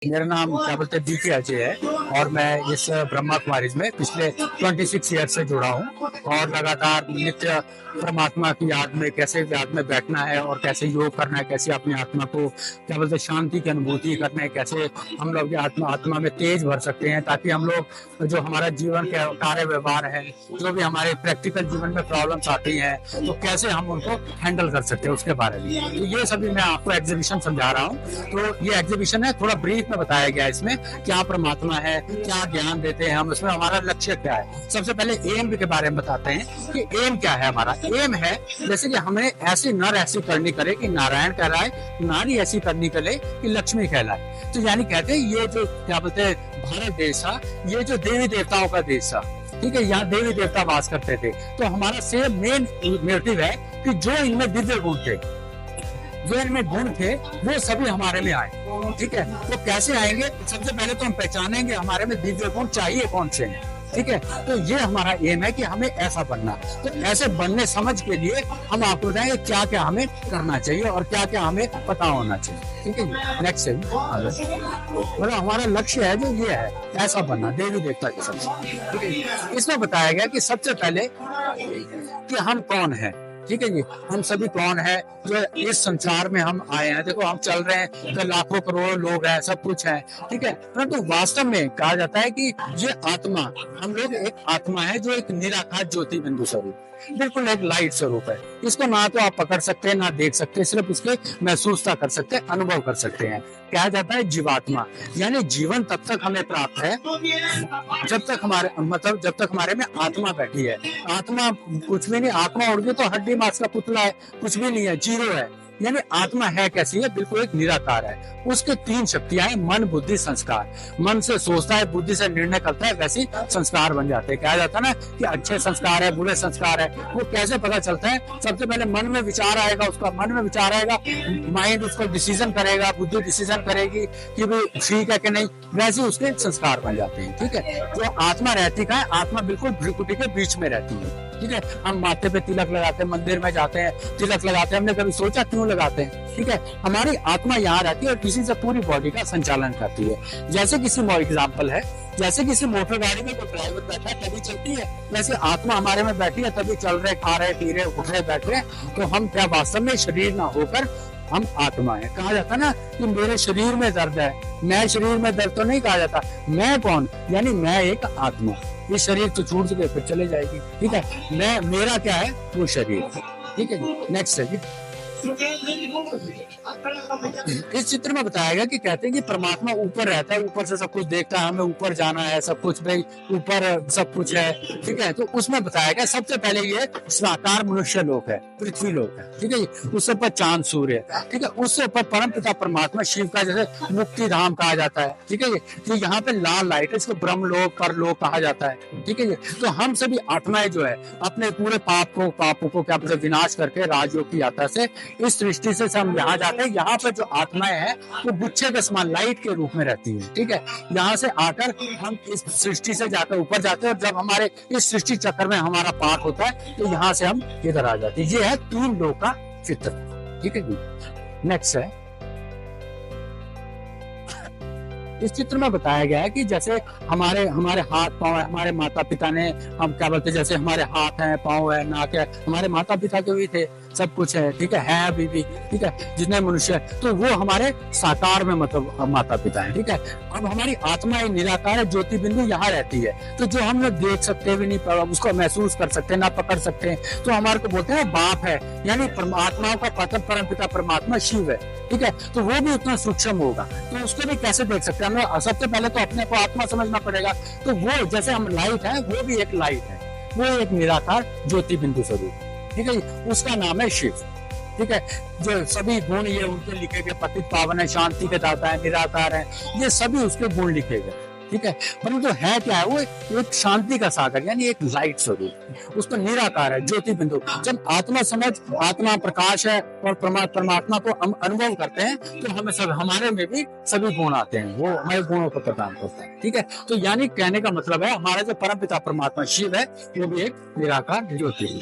मेरा नाम क्या बोलते हैं बीके अजय है और मैं इस ब्रह्मा कुमारीज में पिछले 26 ईयर से जुड़ा हूँ और लगातार नित्य परमात्मा की याद में कैसे याद में बैठना है और कैसे योग करना है, कैसे अपनी आत्मा को क्या बोलते हैं शांति की अनुभूति करना है, कैसे हम लोग आत्मा में तेज भर सकते हैं ताकि हम लोग जो हमारा जीवन के कार्य व्यवहार है, जो भी हमारे प्रैक्टिकल जीवन में प्रॉब्लम्स आती हैं तो कैसे हम उनको हैंडल कर सकते हैं उसके बारे में। तो ये सभी मैं आपको एग्जीबिशन समझा रहा हूँ। तो ये एग्जीबिशन है, थोड़ा ब्रीफ में बताया गया है इसमें क्या परमात्मा है, क्या ज्ञान देते हैं हम, इसमें हमारा लक्ष्य क्या है। सबसे पहले एम के बारे में बताते हैं कि एम क्या है। हमारा एम है जैसे कि हमें ऐसी नर ऐसी करनी करे कि नारायण कहलाए, नारी ऐसी करनी करे कि लक्ष्मी कहलाए। तो यानी कहते हैं ये जो क्या बोलते हैं भारत देश था, ये जो देवी देवताओं का देश था, ठीक है, यहाँ देवी देवता वास करते थे। तो हमारा सेम मेन मोटिव है कि जो इनमें दिव्य गुण थे, जो इनमें गुण थे वो सभी हमारे में आए। ठीक है, तो कैसे आएंगे? सबसे पहले तो हम पहचानेंगे हमारे में दिव्य गुण चाहिए कौन से हैं। ठीक है, तो ये हमारा एम है कि हमें ऐसा बनना। तो ऐसे बनने समझ के लिए हम आपको बताएंगे क्या क्या हमें करना चाहिए और क्या क्या हमें पता होना चाहिए। ठीक है, नेक्स्ट है मतलब हमारा लक्ष्य है जो ये है ऐसा बनना देवी देवता के साथ। ठीक है, इसमें बताया गया कि सबसे पहले कि हम कौन है। ठीक है जी, हम सभी कौन है जो इस संसार में हम आए हैं। देखो हम चल रहे हैं तो लाखों करोड़ों लोग हैं, सब कुछ है। ठीक है, परंतु वास्तव में कहा जाता है कि ये आत्मा, हम लोग एक आत्मा है जो एक निराकार ज्योति बिंदु स्वरूप, बिल्कुल एक लाइट स्वरूप है। इसको ना तो आप पकड़ सकते हैं ना देख सकते, सिर्फ इसके महसूसता कर सकते हैं, अनुभव कर सकते हैं। कहा जाता है जीवात्मा, यानी जीवन तब तक हमें प्राप्त है जब तक हमारे मतलब जब तक हमारे में आत्मा बैठी है। आत्मा कुछ भी नहीं, आत्मा उड़ गई तो हड्डी मांस का पुतला है, कुछ भी नहीं है, जीरो है। यानी आत्मा है कैसी है? बिल्कुल एक निराकार है। उसके तीन शक्तियां हैं, मन बुद्धि संस्कार। मन से सोचता है, बुद्धि से निर्णय करता है, वैसे संस्कार बन जाते हैं। कहा जाता है ना कि अच्छे संस्कार है, बुरे संस्कार है। वो कैसे पता चलता है? सबसे पहले मन में विचार आएगा, उसका मन में विचार आएगा, माइंड उसको डिसीजन करेगा, बुद्धि डिसीजन करेगी कि भाई ठीक है कि नहीं, वैसे उसके संस्कार बन जाते हैं। ठीक है, जो आत्मा रहती है, आत्मा बिल्कुल भ्रुकुटी के बीच में रहती है। ठीक है, हम माथे पे तिलक लगाते हैं, मंदिर में जाते हैं, तिलक लगाते हैं, हमने कभी सोचा क्यों लगाते हैं? ठीक है, हमारी आत्मा यहाँ रहती है और किसी से पूरी बॉडी का संचालन करती है। जैसे किसी एग्जाम्पल है, जैसे किसी मोटर गाड़ी में कोई ड्राइवर बैठा है तभी चलती है, वैसे आत्मा हमारे में बैठी है तभी चल रहे, खा रहे, पी रहे, उठ रहे, बैठ रहे। तो हम क्या वास्तव में शरीर ना होकर हम आत्मा है। कहा जाता ना कि मेरे शरीर में दर्द है, मैं शरीर में दर्द तो नहीं कहा जाता। मैं कौन? यानी मैं एक आत्मा। ये शरीर तो छूट के फिर चले जाएगी। ठीक है, मैं मेरा क्या है? वो शरीर। ठीक है जी, नेक्स्ट है जी। इस चित्र में बताया गया कि कहते हैं कि परमात्मा ऊपर रहता है, ऊपर से सब कुछ देखता है, हमें ऊपर जाना है, सब कुछ भाई ऊपर सब कुछ है। ठीक है, तो उसमें बताया गया सबसे पहले ये साकार मनुष्य लोक है, पृथ्वी लोक है। ठीक है जी, उससे ऊपर चांद सूर्य है। ठीक है, उससे ऊपर परम पिता परमात्मा शिव का जैसे मुक्ति धाम कहा जाता है। ठीक है जी, तो यहाँ पे लाल लाइट है, इसको ब्रह्म लोक परलोक कहा जाता है। ठीक है जी, तो हम सभी आत्माएं जो है अपने पूरे पापों को क्या विनाश करके राजयोग की यात्रा से इस सृष्टि से हम यहाँ जाते हैं। यहाँ पर जो आत्माएं हैं वो गुच्छे के समान लाइट के रूप में रहती है। ठीक है, यहाँ से आकर हम इस सृष्टि से जाकर ऊपर जाते हैं और जब हमारे इस सृष्टि चक्र में हमारा पाठ होता है तो यहाँ से हम इधर आ जाते हैं। ये है तीन लोक का चित्र। ठीक है जी, नेक्स्ट है। इस चित्र में बताया गया है कि जैसे हमारे हाथ पांव है, हमारे माता पिता ने, हम क्या बोलते हैं, जैसे हमारे हाथ है, पांव है, नाक है, हमारे माता पिता के भी थे, सब कुछ है। ठीक है अभी भी। ठीक है, जितने मनुष्य है तो वो हमारे साकार में मतलब माता पिता है। ठीक है, अब हमारी आत्मा एक निराकार है, ज्योति बिंदु यहाँ रहती है। तो जो हम लोग देख सकते भी नहीं, उसको महसूस कर सकते ना पकड़ सकते हैं, तो हमारे को बोलते हैं बाप है। यानी परमात्माओं का परम पिता परमात्मा शिव है। ठीक है, तो वो भी उतना सूक्ष्म होगा, तो उसको भी कैसे देख सकते हैं? हमें सबसे पहले तो अपने को आत्मा समझना पड़ेगा। तो वो जैसे हम लाइट है, वो भी एक लाइट है, वो एक निराकार ज्योति बिंदु स्वरूप। ठीक है, उसका नाम है शिव। ठीक है, जो सभी गुण ये उनके लिखे गए, पतित पावन है, शांति के दाता है, निराकार है, ये सभी उसके गुण लिखे गए। ठीक है, परंतु तो है क्या है? वो एक शांति का सागर, यानी एक लाइट स्वरूप, उसको निराकार है, ज्योति बिंदु। जब आत्मा समझ, आत्मा प्रकाश है और परमात्मा को हम अनुभव करते हैं तो हमें सब, हमारे में भी सभी गुण आते हैं, वो हमारे गुणों को प्रदान करता है। ठीक है, तो यानी कहने का मतलब है हमारा जो परम पिता परमात्मा शिव है वो भी एक निराकार ज्योति है।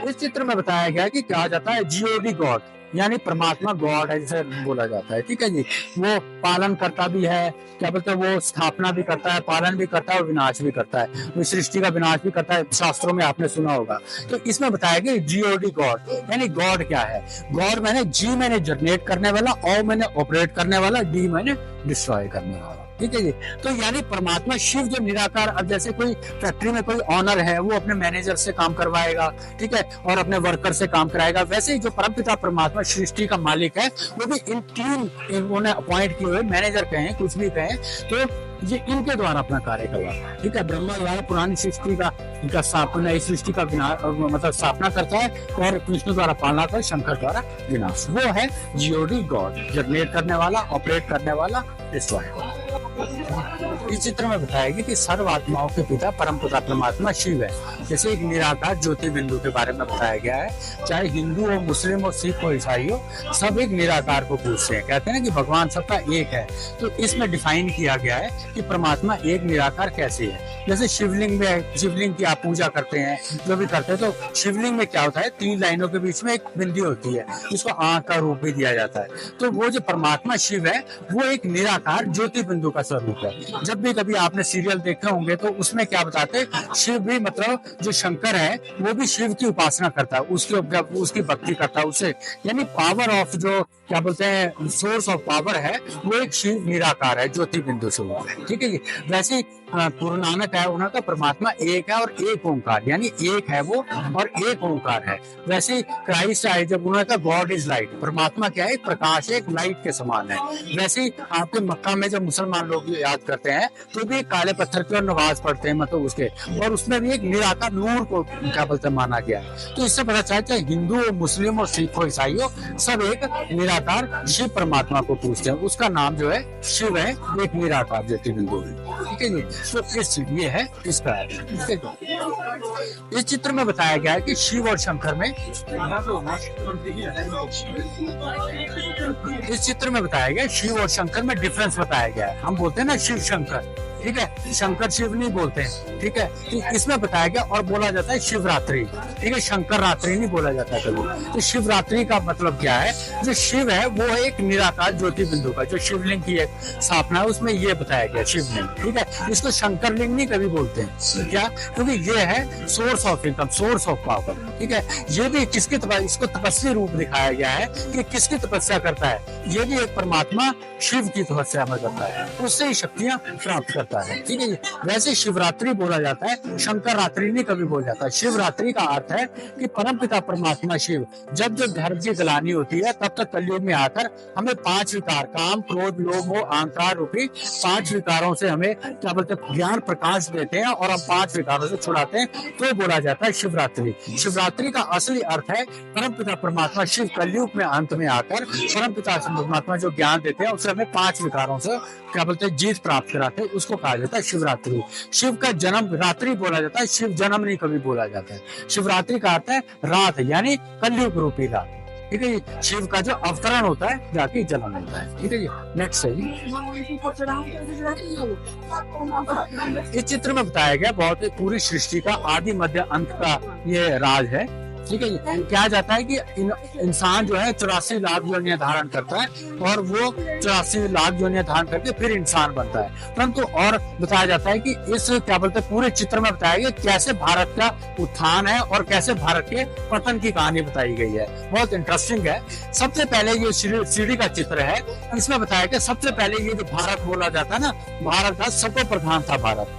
इस चित्र में बताया गया कि कहा जाता है जीओडी गॉड। यानी परमात्मा गॉड है जिसे बोला जाता है, ठीक है जी। वो पालन करता भी है, क्या बोलते हैं, वो स्थापना भी करता है, पालन भी करता है और विनाश भी करता है, वो सृष्टि का विनाश भी करता है, शास्त्रों में आपने सुना होगा। तो इसमें बताया गया जीओडी गॉड, यानी गॉड क्या है। गॉड मैंने जी मैंने जनरेट करने वाला, ओ मैंने ऑपरेट करने वाला, डी मैंने डिस्ट्रॉय करने वाला, ठीक है जी। तो यानी परमात्मा शिव जो निराकार, अब जैसे कोई फैक्ट्री में कोई ऑनर है, वो अपने मैनेजर से काम करवाएगा, ठीक है, और अपने वर्कर से काम कराएगा, वैसे ही जो परमपिता परमात्मा सृष्टि का मालिक है, वो भी इन तीन उन्होंने अपॉइंट किए हुए मैनेजर कहें, कुछ भी कहें, तो ये इनके द्वारा अपना कार्य करवाता है, ठीक है। ब्रह्मा द्वारा पुरानी सृष्टि का इनका स्थापना, इस सृष्टि का मतलब स्थापना करता है, और विष्णु द्वारा पालना करता है, शंकर द्वारा विनाश। वो है जीओडी गॉड, जनरेट करने वाला, ऑपरेट करने वाला, डिस्ट्रॉय। इस चित्र में बताएगी कि सर्व आत्माओं के पिता परम पिता परमात्मा शिव है। जैसे एक निराकार ज्योति बिंदु के बारे में बताया गया है, चाहे हिंदू हो, मुस्लिम हो, सिख हो, ईसाई हो, सब एक निराकार को पूछते हैं, कहते हैं कि भगवान सबका एक है। तो इसमें डिफाइन किया गया है कि परमात्मा एक निराकार कैसे है। जैसे शिवलिंग में, शिवलिंग की आप पूजा करते हैं, जो भी करते हैं, तो शिवलिंग में क्या होता है, 3 लाइनों के बीच में एक बिंदी होती है, जिसको आंख का रूप भी दिया जाता है। तो वो जो परमात्मा शिव है, वो एक निराकार ज्योति बिंदु का स्वरूप है। जब भी कभी आपने सीरियल देखे होंगे तो उसमें क्या बताते हैं, शिव भी मतलब जो शंकर है वो भी शिव की उपासना करता है, उसकी भक्ति करता है उसे, यानी पावर ऑफ जो क्या बोलते हैं सोर्स ऑफ पावर है, वो एक शिव निराकार है, ज्योति बिंदु स्वरूप है, ठीक है जी। वैसे गुरु नानक है, उनका परमात्मा एक है और एक ओंकार, यानी एक है वो और एक ओंकार है। वैसे क्राइस्ट आए जब, उन्होंने गॉड इज लाइट, परमात्मा क्या है, प्रकाश, एक लाइट के समान है। वैसे आपके मक्का में जब मुसलमान लोग याद करते हैं तो भी काले पत्थर की नमाज पढ़ते हैं, मतलब उसके, और उसमें भी एक निराकार नूर को क्या बोलते हैं माना गया। तो इससे पता चलता है हिंदू हो, मुस्लिम हो, सिख हो, ईसाई हो, सब एक निराकार शिव परमात्मा को पूछते हैं। उसका नाम जो है शिव है, एक निराकार ज्योति बिंदु है, ठीक है जी। तो ये है इसका, इस चित्र में बताया गया है कि शिव और शंकर में, इस चित्र में बताया गया शिव और शंकर में डिफरेंस बताया गया है। हम बोलते हैं ना शिव शंकर, ठीक है, शंकर शिव नहीं बोलते हैं, ठीक है। तो इसमें बताया गया और बोला जाता है शिवरात्रि, ठीक है, शंकर रात्रि नहीं बोला जाता है कभी। तो शिवरात्रि का मतलब क्या है, जो शिव है वो एक निराकार ज्योति बिंदु का, जो शिवलिंग की एक स्थापना है उसमें ये बताया गया शिवलिंग, ठीक है। इसको शंकर लिंग नहीं कभी बोलते हैं, क्या, क्योंकि ये है source of income, source of power, ठीक है। ये भी किसकी इसको तपस्वी रूप दिखाया गया है कि किसकी तपस्या करता है, ये भी एक परमात्मा शिव की तपस्या में करता है, उससे ही शक्तियां प्राप्त करता है, ठीक है जी। वैसे शिवरात्रि बोला जाता है, शंकर रात्रि नहीं कभी बोला जाता है। शिवरात्रि का अर्थ है कि परमपिता परमात्मा शिव जब जब धर्म की गलानी होती है, तब तक कलयुग में आकर हमें 5 विकार, काम, क्रोध, लोभ, मोह, अहंकार रूपी 5 विकारों से हमें क्या बोलते हैं ज्ञान प्रकाश देते हैं और हम 5 विकारों से छुड़ाते हैं, तो बोला जाता है शिवरात्रि। शिवरात्रि का असली अर्थ है परमपिता परमात्मा शिव कलयुग में अंत में आकर परमपिता परमात्मा जो ज्ञान देते हैं उससे हमें 5 विकारों से क्या बोलते हैं जीत प्राप्त कराते हैं, उसको कहा जाता है शिवरात्रि। शिव का जन्म रात्रि बोला जाता है, शिव जन्म नहीं कभी बोला जाता है। शिवरात्रि का अर्थ है रात, यानी कलयुग रूपी रात, ठीक है जी। शिव का जो अवतरण होता है जाके जन्म होता है, ठीक है जी। नेक्स्ट है जी, इस चित्र में बताया गया बहुत पूरी सृष्टि का आदि मध्य अंत का ये राज है, ठीक है। क्या जाता है कि इंसान जो है 84 लाख योनियां धारण करता है और वो 84 लाख योनियां धारण करके फिर इंसान बनता है। परंतु और बताया जाता है कि इस क्या बोलते हैं पूरे चित्र में बताया गया कैसे भारत का उत्थान है और कैसे भारत के पतन की कहानी बताई गई है, बहुत इंटरेस्टिंग है। सबसे पहले ये सीढ़ी का चित्र है, इसमें बताया गया सबसे पहले ये जो भारत बोला जाता है ना, भारत का सत्व प्रधान था भारत।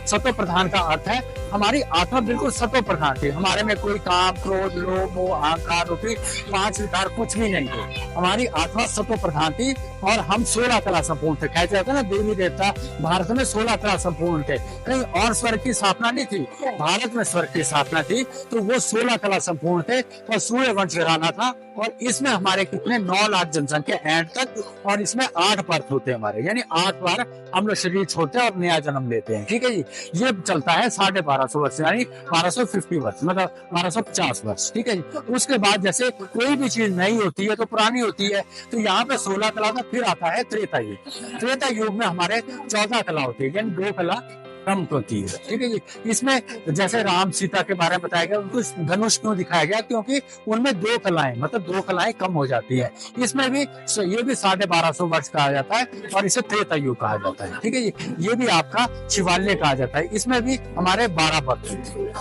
सत्व प्रधान का अर्थ है हमारी आत्मा बिल्कुल सत्व प्रधान थी, हमारे में कोई काम, क्रोध, लोभ, मोह, अहंकार रूपी 5 विकार कुछ भी नहीं थे। हमारी आत्मा सत्व प्रधान थी और हम 16 कला संपूर्ण थे। कहते हैं ना देवी देवता भारत में 16 कला संपूर्ण थे, कहीं और स्वर्ग की स्थापना नहीं थी, भारत में स्वर्ग की स्थापना थी। तो वो 16 कला संपूर्ण थे और सूर्य वंश घराना था और इसमें हमारे कितने 9 लाख जनसंख्या एंड तक, और इसमें 8 बर्थ होते हैं हमारे, यानी 8 बार हम लोग शरीर छोड़ते हैं और नया जन्म लेते हैं, ठीक है जी। ये चलता है 1250 वर्ष, यानी 1250 वर्ष, मतलब 1250 वर्ष, ठीक है जी। उसके बाद जैसे कोई भी चीज नई होती है तो पुरानी होती है, तो यहाँ पे 16 कला का फिर आता है त्रेता युग। त्रेता युग में हमारे 14 कला होती है, यानी 2 कला रम को तीर, ठीक है जी। इसमें जैसे राम सीता के बारे में बताया गया, उनको धनुष क्यों दिखाया गया, क्योंकि उनमें 2 कलाएं, मतलब 2 कलाएं कम हो जाती है। इसमें भी ये भी 1250 वर्ष कहा जाता है और इसे त्रेता युग कहा जाता है, ठीक है जी। ये भी आपका शिवालय कहा जाता है, इसमें भी हमारे 12 पक्ष,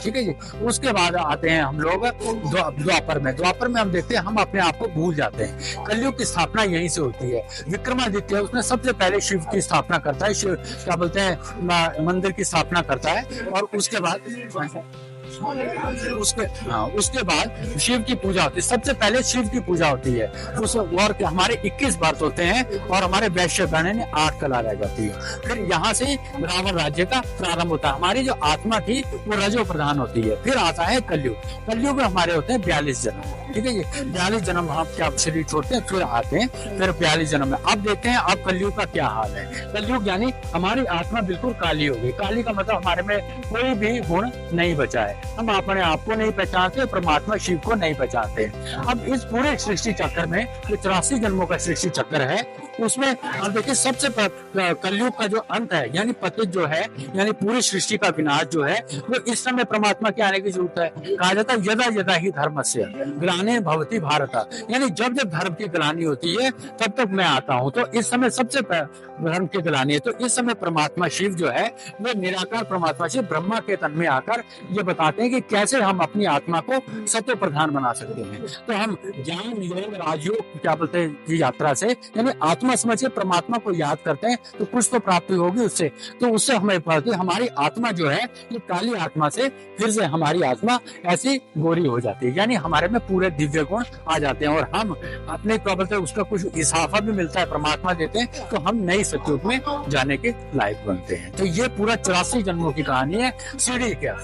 ठीक है जी। उसके बाद आते हैं हम लोग द्वापर में। द्वापर में हम देखते हैं हम अपने आप को भूल जाते हैं। कलयुग की स्थापना यहीं से होती है। विक्रमादित्य उसने सबसे पहले शिव की स्थापना करता है, शिव क्या बोलते हैं मंदिर की स्थापना करता है, और उसके बाद शिव की पूजा होती है। सबसे पहले शिव की पूजा होती है, उस और हमारे 21 व्रत होते हैं और हमारे वैश्य गण 8 कला रह जाती है। फिर यहाँ से रावण राज्य का प्रारंभ होता है। हमारी जो आत्मा थी वो रजो प्रधान होती है। फिर आता है कलयुग। कलयुग में हमारे होते हैं 42 जन्म, ठीक है जी। 42 जन्म हम क्या शरीर छोड़ते हैं, फिर आते हैं फिर 42 जन्म में। अब देखते हैं अब कलयुग का क्या हाल है। कलयुग यानी हमारी आत्मा बिल्कुल काली हो गई। काली का मतलब हमारे में कोई भी गुण नहीं बचा है। हम अपने आप को नहीं पहचानते, परमात्मा शिव को नहीं पहचानते। अब इस पूरे सृष्टि चक्र में जो 84 जन्मों का सृष्टि चक्र है, उसमें आप देखिए सबसे कलयुग का जो अंत है, यानी पतित जो है, यानी पूरी सृष्टि का विनाश जो है, वो इस समय परमात्मा के आने की जरूरत है। कहा जाता है यदा यदा ही धर्मस्य ग्लानि भवति भारत, यानी जब जब धर्म की ग्लानि होती है तब तक मैं आता हूँ। तो इस समय सबसे धर्म की ग्लानि है। तो इस समय परमात्मा शिव जो है, वो निराकार परमात्मा शिव ब्रह्मा के तन में आकर ये बताते हैं कि कैसे हम अपनी आत्मा को सत्य प्रधान बना सकते हैं। तो हम ज्ञान योग राजयोग क्या बोलते हैं की यात्रा से, यानी आत्मा समझ के परमात्मा को याद करते हैं तो कुछ तो प्राप्ति होगी उससे। तो उससे हमें पता है हमारी आत्मा जो है, ये काली आत्मा से फिर से हमारी आत्मा ऐसी गोरी हो जाती है, यानी हमारे में पूरे दिव्य गुण आ जाते हैं और हम अपने क्या बोलते हैं उसका कुछ इजाफा भी मिलता है, परमात्मा देते हैं, तो हम नई सतयुग में जाने के लायक बनते हैं। तो ये पूरा 84 जन्मों की कहानी है सीढ़ी क्या।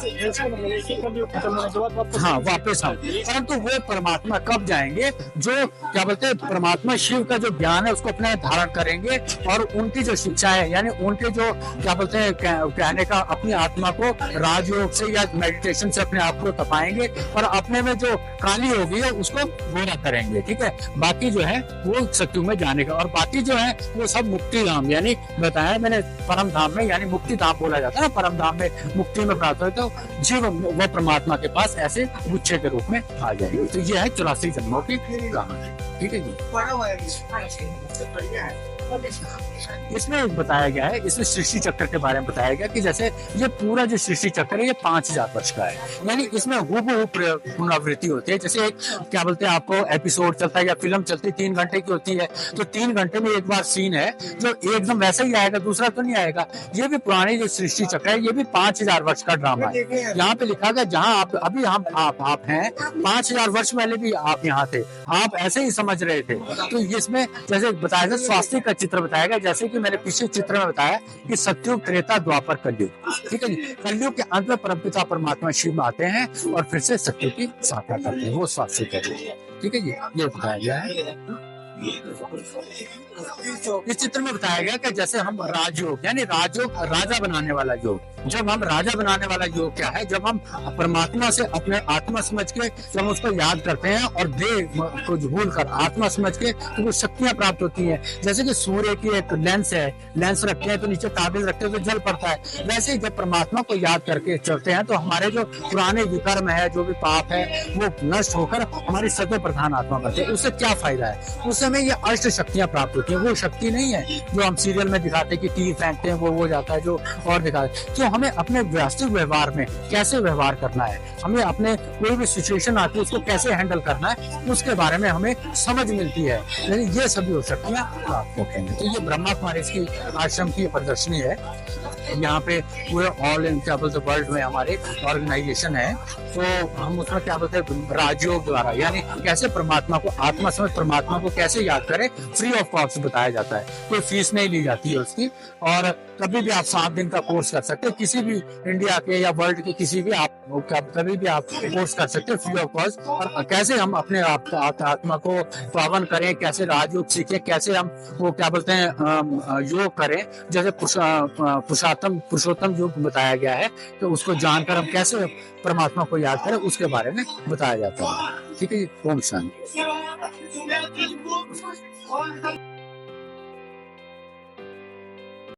हाँ, वापस हम, परंतु वो परमात्मा कब जाएंगे जो क्या बोलते हैं परमात्मा शिव का जो ज्ञान है उसको अपने धारण करेंगे और उनकी जो शिक्षा है, यानी उनके जो क्या बोलते हैं कहने का, अपनी आत्मा को राजयोग से या मेडिटेशन से अपने आप को तपाएंगे और अपने में जो काली होगी है उसको गोरा करेंगे, ठीक है। बाकी जो है वो सतयुग में जाने का, और बाकी जो है वो सब मुक्ति धाम, यानी बताया मैंने परम धाम में, यानी मुक्ति धाम बोला जाता है ना, परम धाम में मुक्ति में प्राप्त हो तो जीव वो परमात्मा के पास ऐसे गुच्छे के रूप में आ जाएंगे। तो ये है 84 जन्मों की कहानी, ठीक है जी। इसमें बताया गया है, इसमें सृष्टि चक्र के बारे में बताया गया कि जैसे ये पूरा जो सृष्टि चक्र है ये 5000 वर्ष का है, यानी इसमें हूबहू पुनरावृत्ति होती है। जैसे एक क्या बोलते हैं आपको एपिसोड चलता है या फिल्म चलती है 3 घंटे की होती है, तो 3 घंटे में एक बार सीन है जो एकदम वैसा ही आएगा, दूसरा तो नहीं आएगा। ये भी पुरानी जो सृष्टि चक्र है ये भी 5000 वर्ष का ड्रामा है। यहाँ पे लिखा गया जहाँ आप अभी हम आप हैं 5000 वर्ष पहले भी आप यहाँ थे, आप ऐसे ही समझ रहे थे। तो इसमें जैसे बताया गया स्वास्थ्य का चित्र बताया गया, जैसे कि मैंने पिछले चित्र में बताया कि सतयुग त्रेता द्वापर कलयुग, ठीक है जी। कलयुग के अंत में परमपिता परमात्मा शिव आते हैं और फिर से सत्युग की स्थापना करते हैं, वो स्वास्थ्य कलयुग, ठीक है जी। ये बताया गया है। इस चित्र में बताया गया कि जैसे हम राजयोग, यानी राजयोग राजा बनाने वाला योग, जब हम राजा बनाने वाला योग क्या है, जब हम परमात्मा से अपने आत्मा समझ के जब उसको याद करते हैं और देह को भूल कर आत्मा समझ के तो वो शक्तियां प्राप्त होती हैं। जैसे कि सूर्य की एक लेंस है, लेंस रखते हैं तो नीचे ताबीज रखते हैं तो जल पड़ता है, वैसे ही जब परमात्मा को याद करके चलते हैं तो हमारे जो पुराने विकर्म है, जो भी पाप है, वो नष्ट होकर हमारी सत्य प्रधान आत्मा बनते हैं। उससे क्या फायदा है, उस समय ये अष्ट शक्तियां प्राप्त होती हैं। वो शक्ति नहीं है जो हम सीरियल में दिखाते हैं कि तीर फेंकते हैं वो जाता है, जो और दिखाते। तो हमें अपने वास्तविक व्यवहार में कैसे व्यवहार करना है, हमें अपने कोई भी सिचुएशन आती है उसको कैसे हैंडल करना है, उसके बारे में हमें समझ मिलती है। यानी ये सभी शक्तियां प्राप्त होते हैं। तो ये ब्रह्मा कुमारी इसकी आश्रम की प्रदर्शनी है। यहाँ पे पूरे ऑल इन क्या बोलते वर्ल्ड में हमारे ऑर्गेनाइजेशन है, तो हम उसमें क्या बोलते हैं राजयोग द्वारा, यानी कैसे परमात्मा को आत्मा समझ परमात्मा को कैसे याद करें, फ्री ऑफ कॉस्ट बताया जाता है। कोई फीस नहीं ली जाती है उसकी, और कभी भी आप 7 दिन का कोर्स कर सकते हैं, किसी भी इंडिया के या वर्ल्ड के किसी भी आप कभी भी आप कोर्स कर सकते हैं फ्री ऑफ कॉस्ट। और कैसे हम अपने आत्मा को पावन करें, कैसे राजयोग सीखें, कैसे हम वो क्या बोलते हैं योग करें, जैसे पुरुषोत्तम योग बताया गया है, तो उसको जानकर हम कैसे परमात्मा को याद करें उसके बारे में बताया जाता है, ठीक है। ओम शांति।